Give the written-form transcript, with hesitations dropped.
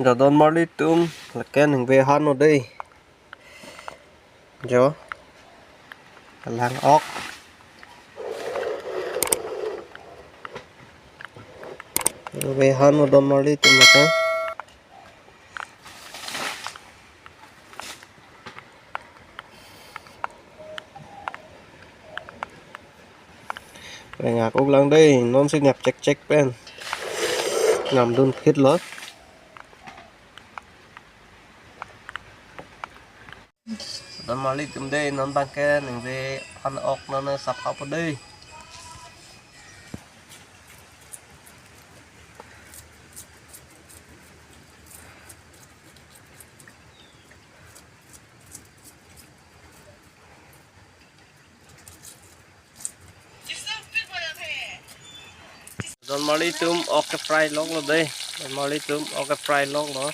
giờ đón mò đi tôm là cái Ningve han ở đây gió Lank-ok về han ở đón mò đi tôm là cái về nhà cũng lần đây non sẽ nhập check bên nằm đun khít lót đón mò đi tôm đây non băng cái Ningve han-ok nó sapha ở đây Don mò đi tôm ok fry lóc rồi đây. Don mò đi tôm ok fry lóc đó.